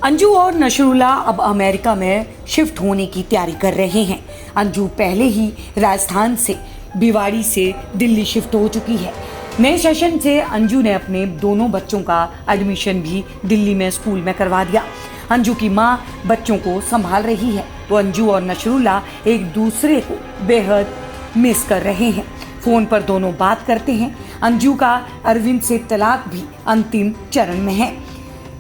अंजू और नशरुल्ला अब अमेरिका में शिफ्ट होने की तैयारी कर रहे हैं। अंजू पहले ही राजस्थान से भिवाड़ी से दिल्ली शिफ्ट हो चुकी है। नए सेशन से अंजू ने अपने दोनों बच्चों का एडमिशन भी दिल्ली में स्कूल में करवा दिया। अंजू की माँ बच्चों को संभाल रही है तो अंजू और नशरुल्ला एक दूसरे को बेहद मिस कर रहे हैं। फोन पर दोनों बात करते हैं। अंजू का अरविंद से तलाक भी अंतिम चरण में है।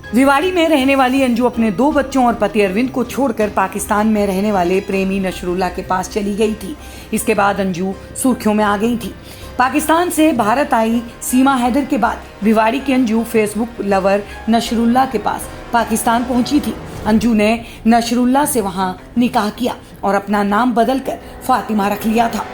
भिवाड़ी में रहने वाली अंजू अपने 2 बच्चों और पति अरविंद को छोड़कर पाकिस्तान में रहने वाले प्रेमी नशरुल्ला के पास चली गई थी। इसके बाद अंजू सुर्खियों में आ गई थी। पाकिस्तान से भारत आई सीमा हैदर के बाद भिवाड़ी की अंजू फेसबुक लवर नशरुल्ला के पास पाकिस्तान पहुंची थी। अंजू ने नशरुल्ला से वहां निकाह किया और अपना नाम बदलकर फातिमा रख लिया था।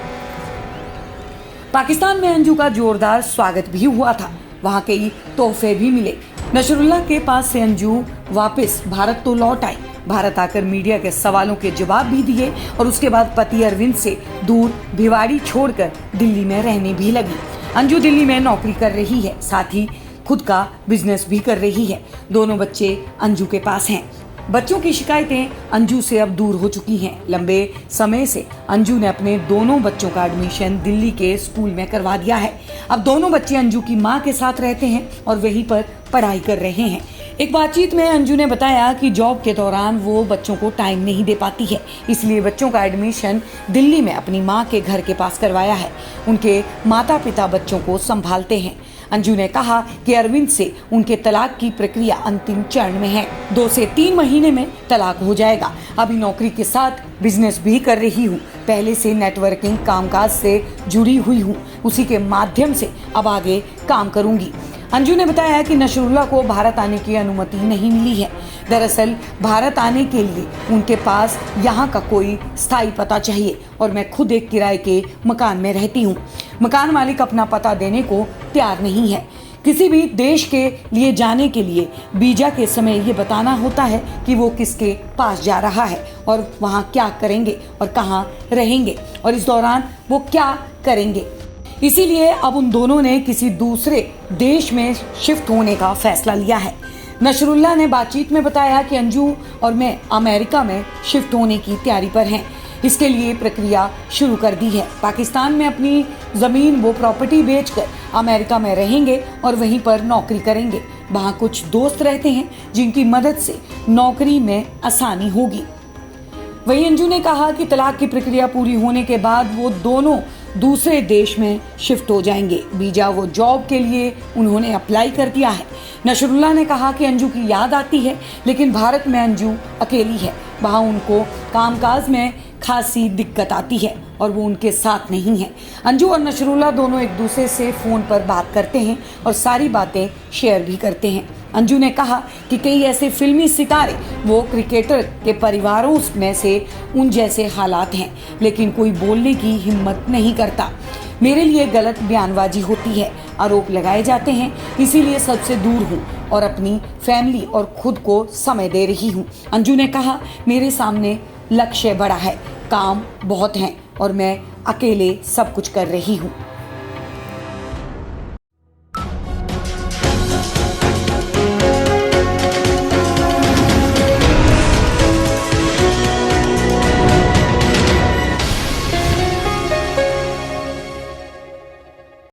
पाकिस्तान में अंजू का जोरदार स्वागत भी हुआ था। वहां कई तोहफे भी मिले। नशरुल्ला के पास से अंजू वापस भारत तो लौट आई। भारत आकर मीडिया के सवालों के जवाब भी दिए और उसके बाद पति अरविंद से दूर भिवाड़ी छोड़कर दिल्ली में रहने भी लगी। अंजू दिल्ली में नौकरी कर रही है, साथ ही खुद का बिजनेस भी कर रही है। दोनों बच्चे अंजू के पास हैं। बच्चों की शिकायतें अंजू से अब दूर हो चुकी हैं। लंबे समय से अंजू ने अपने दोनों बच्चों का एडमिशन दिल्ली के स्कूल में करवा दिया है। अब दोनों बच्चे अंजू की मां के साथ रहते हैं और वहीं पर पढ़ाई कर रहे हैं। एक बातचीत में अंजू ने बताया कि जॉब के दौरान वो बच्चों को टाइम नहीं दे पाती है, इसलिए बच्चों का एडमिशन दिल्ली में अपनी मां के घर के पास करवाया है। उनके माता पिता बच्चों को संभालते हैं। अंजू ने कहा कि अरविंद से उनके तलाक की प्रक्रिया अंतिम चरण में है। 2 से 3 महीने में तलाक हो जाएगा। अभी नौकरी के साथ बिजनेस भी कर रही हूँ। पहले से नेटवर्किंग कामकाज से जुड़ी हुई हूँ, उसी के माध्यम से अब आगे काम करूंगी। अंजू ने बताया कि नशरुल्ला को भारत आने की अनुमति नहीं मिली है। दरअसल भारत आने के लिए उनके पास यहाँ का कोई स्थायी पता चाहिए और मैं खुद एक किराए के मकान में रहती हूँ। मकान मालिक अपना पता देने को तैयार नहीं है। किसी भी देश के लिए जाने के लिए वीजा के समय ये बताना होता है कि वो किसके पास जा रहा है और वहाँ क्या करेंगे और कहाँ रहेंगे और इस दौरान वो क्या करेंगे। इसीलिए अब उन दोनों ने किसी दूसरे देश में शिफ्ट होने का फैसला लिया है। नशरुल्ला ने बातचीत में बताया कि अंजू और मैं अमेरिका में शिफ्ट होने की तैयारी पर हैं। इसके लिए प्रक्रिया शुरू कर दी है। पाकिस्तान में अपनी ज़मीन वो प्रॉपर्टी बेचकर अमेरिका में रहेंगे और वहीं पर नौकरी करेंगे। वहाँ कुछ दोस्त रहते हैं जिनकी मदद से नौकरी में आसानी होगी। वहीं अंजू ने कहा कि तलाक की प्रक्रिया पूरी होने के बाद वो दोनों दूसरे देश में शिफ्ट हो जाएंगे। वीजा वो जॉब के लिए उन्होंने अप्लाई कर दिया है। नशरुल्ला ने कहा कि अंजू की याद आती है, लेकिन भारत में अंजू अकेली है। वहाँ उनको कामकाज में खासी दिक्कत आती है और वो उनके साथ नहीं है। अंजू और नशरुल्ला दोनों एक दूसरे से फ़ोन पर बात करते हैं और सारी बातें शेयर भी करते हैं। अंजू ने कहा कि कई ऐसे फिल्मी सितारे वो क्रिकेटर के परिवारों में से उन जैसे हालात हैं, लेकिन कोई बोलने की हिम्मत नहीं करता। मेरे लिए गलत बयानबाजी होती है, आरोप लगाए जाते हैं, इसीलिए सबसे दूर हूँ और अपनी फैमिली और खुद को समय दे रही हूँ। अंजू ने कहा, मेरे सामने लक्ष्य बड़ा है, काम बहुत हैं और मैं अकेले सब कुछ कर रही हूँ।